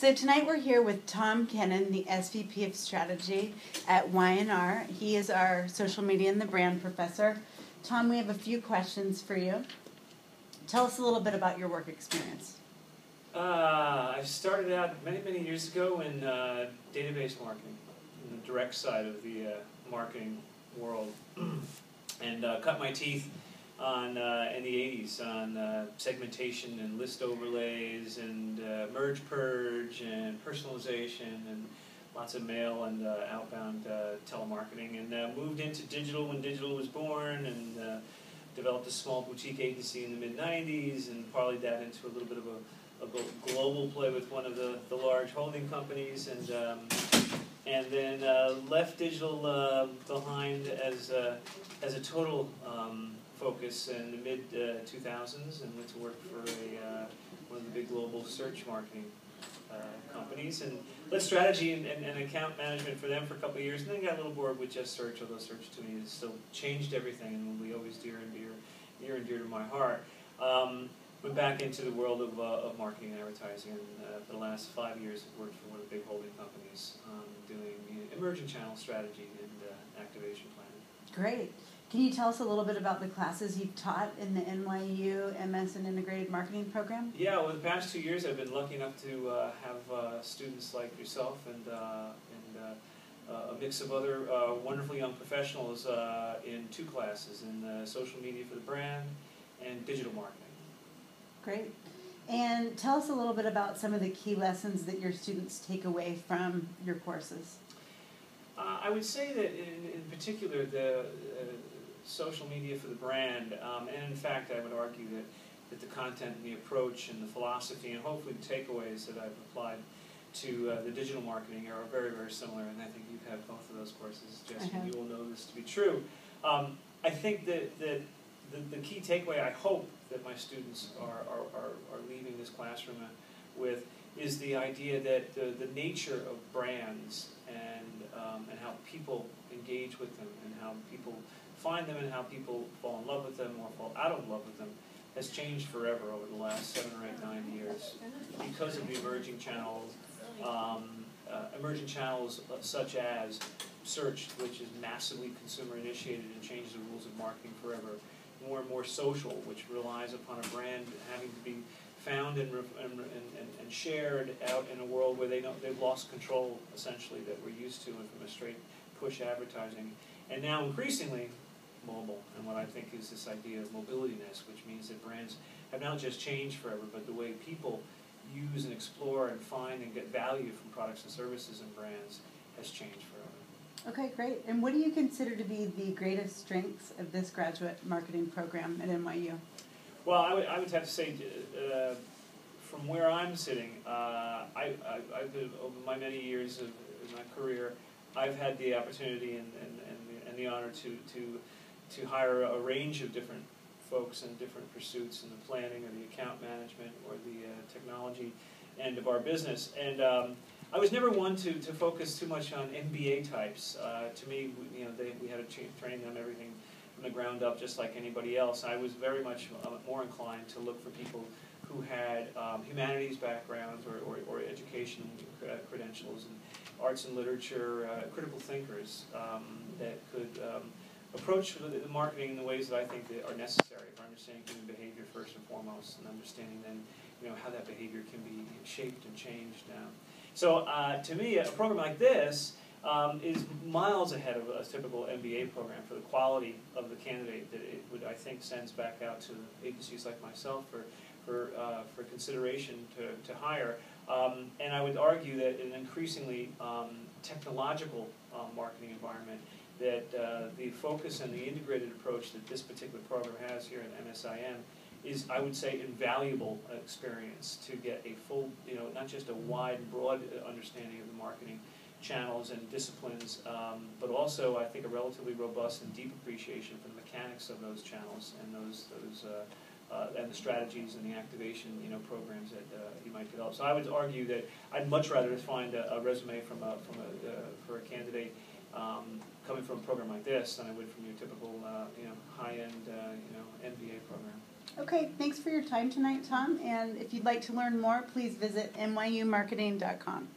So tonight we're here with Thom Kennon, the SVP of Strategy at Y&R. He is our social media and the brand professor. Thom, we have a few questions for you. Tell us a little bit about your work experience. I started out many years ago in database marketing, in the direct side of the marketing world, and cut my teeth on in the 80s on segmentation and list overlays and merge, purge, and personalization, and lots of mail and outbound telemarketing, and moved into digital when digital was born, and developed a small boutique agency in the mid-90s, and parlayed that into a little bit of a global play with one of the large holding companies, and then left digital behind as a total focus in the mid-2000s, and went to work for one of the big global search marketing companies, and led strategy and account management for them for a couple of years, and then got a little bored with just search, although search to me has still changed everything and will be always near and dear to my heart. Went back into the world of marketing and advertising, and for the last 5 years I've worked for one of the big holding companies doing emerging channel strategy and activation planning. Great. Can you tell us a little bit about the classes you've taught in the NYU MS and Integrated Marketing program? Yeah, over the past 2 years I've been lucky enough to have students like yourself and a mix of other wonderful young professionals in 2 classes, in social media for the brand and digital marketing. Great. And tell us a little bit about some of the key lessons that your students take away from your courses. I would say that in particular the social media for the brand, and in fact I would argue that the content and the approach and the philosophy and hopefully the takeaways that I've applied to the digital marketing are very similar, and I think you've had both of those courses, Jesse, and you will know this to be true. I think that the key takeaway I hope that my students are leaving this classroom with is the idea that the nature of brands and how people engage with them, and how people find them, and how people fall in love with them or fall out of love with them has changed forever over the last 7 or 8, 9 years because of the emerging channels such as search, which is massively consumer initiated and changes the rules of marketing forever. More and more social, which relies upon a brand having to be found and shared out in a world where they've lost control, essentially, that we're used to from a straight push advertising. And now increasingly mobile, and what I think is this idea of mobilityness, which means that brands have not just changed forever, but the way people use and explore and find and get value from products and services and brands has changed forever. Okay, great. And what do you consider to be the greatest strengths of this graduate marketing program at NYU? Well, I would have to say, from where I'm sitting, I've over my many years of my career, I've had the opportunity and the honor to hire a range of different folks in different pursuits in the planning or the account management or the technology end of our business. And I was never one to focus too much on MBA types. To me, we had to train them everything from the ground up, just like anybody else. I was very much more inclined to look for people who had humanities backgrounds or education credentials, and arts and literature, critical thinkers that could approach the marketing in the ways that I think that are necessary for understanding human behavior first and foremost, and understanding then how that behavior can be shaped and changed. So to me, a program like this is miles ahead of a typical MBA program for the quality of the candidate that it would, I think, sends back out to agencies like myself for consideration to hire. And I would argue that in an increasingly technological marketing environment, that the focus and the integrated approach that this particular program has here at MSIM is, I would say, invaluable experience to get a full, not just a wide and broad understanding of the marketing channels and disciplines, but also, I think, a relatively robust and deep appreciation for the mechanics of those channels and and the strategies and the activation, programs that you might develop. So I would argue that I'd much rather find a resume for a candidate coming from a program like this than I would from your typical, high-end, MBA program. Okay, thanks for your time tonight, Thom. And if you'd like to learn more, please visit nyumarketing.com.